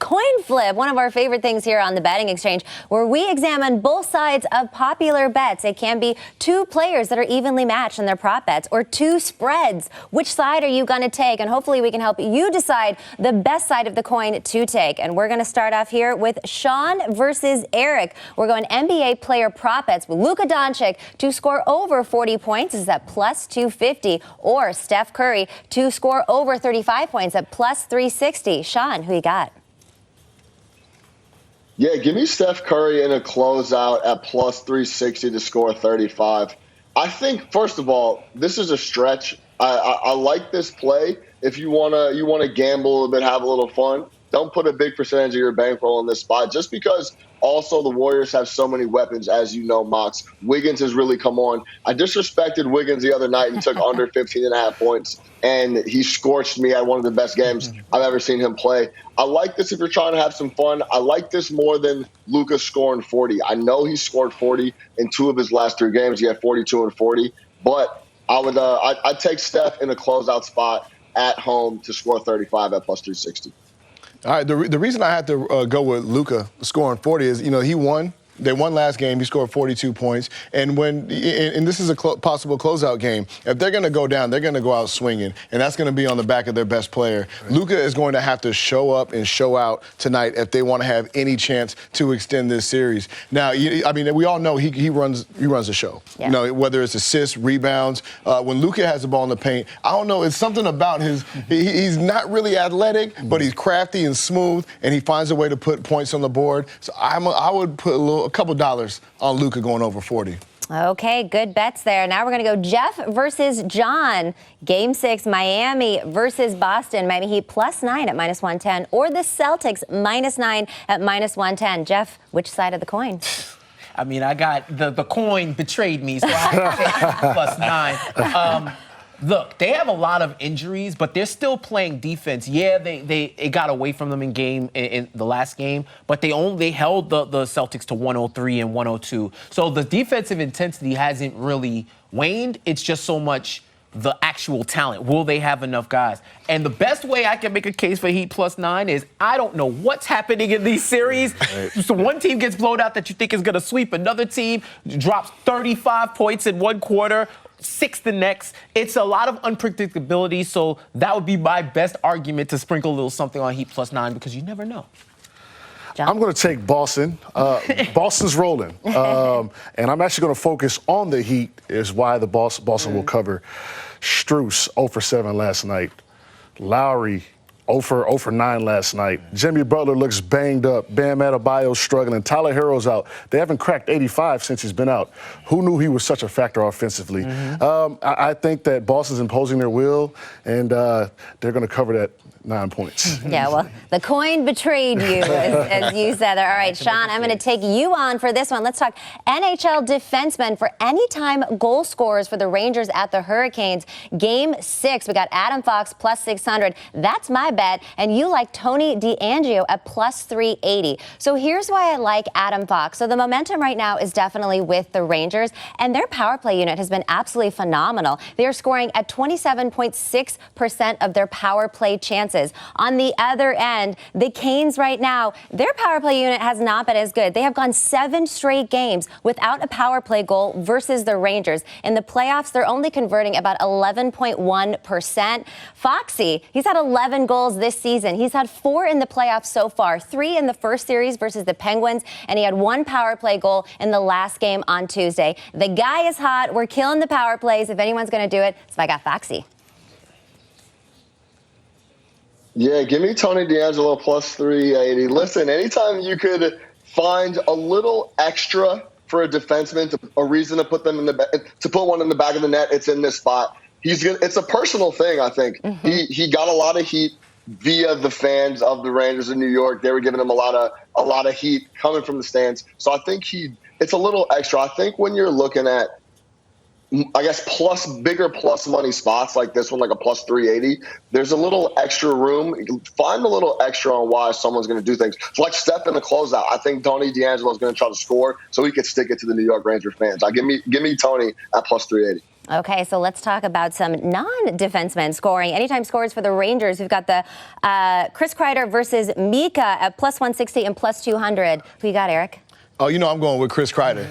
Coin Flip, one of our favorite things here on the Betting Exchange, where we examine both sides of popular bets. It can be two players that are evenly matched in their prop bets or two spreads. Which side are you going to take? And hopefully we can help you decide the best side of the coin to take. And we're going to start off here with Sean versus Eric. We're going NBA player prop bets with Luka Doncic to score over 40 points is at plus 250, or Steph Curry to score over 35 points at plus 360. Sean, who you got? Yeah, give me Steph Curry in a closeout at plus 360 to score 35. I think, first of all, this is a stretch. I like this play. If you wanna gamble a little bit, have a little fun, don't put a big percentage of your bankroll in this spot. Just because also the Warriors have so many weapons, as you know, Mox. Wiggins has really come on. I disrespected Wiggins the other night and took under 15.5 points, and he scorched me at one of the best games I've ever seen him play. I like this if you're trying to have some fun. I like this more than Luka scoring 40. I know he scored 40 in 2 of his last 3 games. He had 42 and 40, but I'd take Steph in a closeout spot at home to score 35 at plus 360. All right, the reason I had to go with Luka scoring 40 is, he won. They won last game. He scored 42 points. And this is a possible closeout game. If they're going to go down, they're going to go out swinging, and that's going to be on the back of their best player. Right. Luka is going to have to show up and show out tonight if they want to have any chance to extend this series. Now, we all know he runs the show. Yeah. Whether it's assists, rebounds. When Luka has the ball in the paint, I don't know. It's something about he's not really athletic, but he's crafty and smooth, and he finds a way to put points on the board. So I would put a couple dollars on Luka going over 40. Okay, good bets there. Now we're going to go Jeff versus John. Game 6, Miami versus Boston. Miami Heat plus 9 at minus 110, or the Celtics minus 9 at minus 110. Jeff, which side of the coin? I got the coin betrayed me, so I have to take plus 9. Look, they have a lot of injuries, but they're still playing defense. Yeah, it got away from them in the last game, but they held the Celtics to 103 and 102. So the defensive intensity hasn't really waned. It's just so much the actual talent. Will they have enough guys? And the best way I can make a case for Heat plus 9 is I don't know what's happening in these series. Right. So one team gets blown out that you think is going to sweep. Another team drops 35 points in one quarter. 6 the next. It's a lot of unpredictability, so that would be my best argument to sprinkle a little something on Heat plus 9 because you never know. John? I'm going to take Boston. Boston's rolling. And I'm actually going to focus on the Heat is why the Boston will cover. Strus, 0 for 7 last night. Lowry, 0 for 9 last night. Jimmy Butler looks banged up. Bam Adebayo's struggling. Tyler Herro's out. They haven't cracked 85 since he's been out. Who knew he was such a factor offensively? I think that Boston's imposing their will, and they're going to cover that 9 points. Yeah, well, the coin betrayed you, as you said there. All right, Sean, I'm going to take you on for this one. Let's talk NHL defensemen for anytime goal scorers for the Rangers at the Hurricanes. Game 6, we got Adam Fox plus 600. That's my bet. And you like Tony DeAngelo at plus 380. So here's why I like Adam Fox. So the momentum right now is definitely with the Rangers, and their power play unit has been absolutely phenomenal. They are scoring at 27.6% of their power play chances. On the other end, the Canes right now, their power play unit has not been as good. They have gone 7 straight games without a power play goal versus the Rangers. In the playoffs, they're only converting about 11.1%. Foxy, he's had 11 goals this season. He's had 4 in the playoffs so far, 3 in the first series versus the Penguins, and he had 1 power play goal in the last game on Tuesday. The guy is hot. We're killing the power plays. If anyone's going to do it, so I got Foxy. Yeah, give me Tony DeAngelo plus 380. Listen, anytime you could find a little extra for a defenseman, a reason to put them to put one in the back of the net, it's in this spot. It's a personal thing, I think. He got a lot of heat via the fans of the Rangers in New York. They were giving him a lot of heat coming from the stands. So I think it's a little extra. I think when you're looking at, I guess, bigger plus money spots like this one, like a plus 380, there's a little extra room. Find a little extra on why someone's going to do things. It's like Steph in the closeout. I think Tony DeAngelo is going to try to score so he could stick it to the New York Rangers fans. Give me Tony at plus 380. Okay, so let's talk about some non-defensemen scoring. Anytime scores for the Rangers, we've got the Chris Kreider versus Mika at plus 160 and plus 200. Who you got, Eric? Oh, I'm going with Chris Kreider.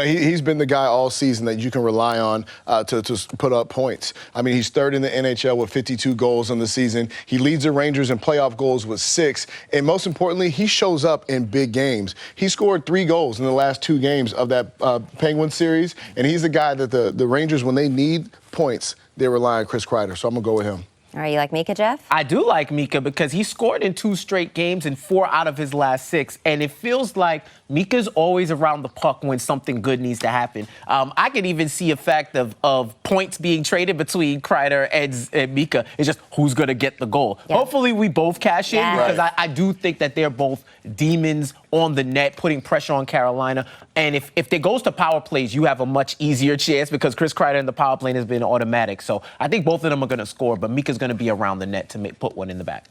He's been the guy all season that you can rely on to put up points. I mean, he's third in the NHL with 52 goals on the season. He leads the Rangers in playoff goals with 6. And most importantly, he shows up in big games. He scored 3 goals in the last 2 games of that Penguins series. And he's the guy that the Rangers, when they need points, they rely on Chris Kreider. So I'm going to go with him. All right, you like Mika, Jeff? I do like Mika because he scored in 2 straight games in 4 out of his last 6. And it feels like Mika's always around the puck when something good needs to happen. I could even see a fact of points being traded between Kreider and Mika. It's just who's going to get the goal. Yeah. Hopefully we both cash in because Right. I do think that they're both demons on the net, putting pressure on Carolina. And if it goes to power plays, you have a much easier chance because Chris Kreider in the power play has been automatic. So I think both of them are going to score, but Mika's going to be around the net to put one in the back.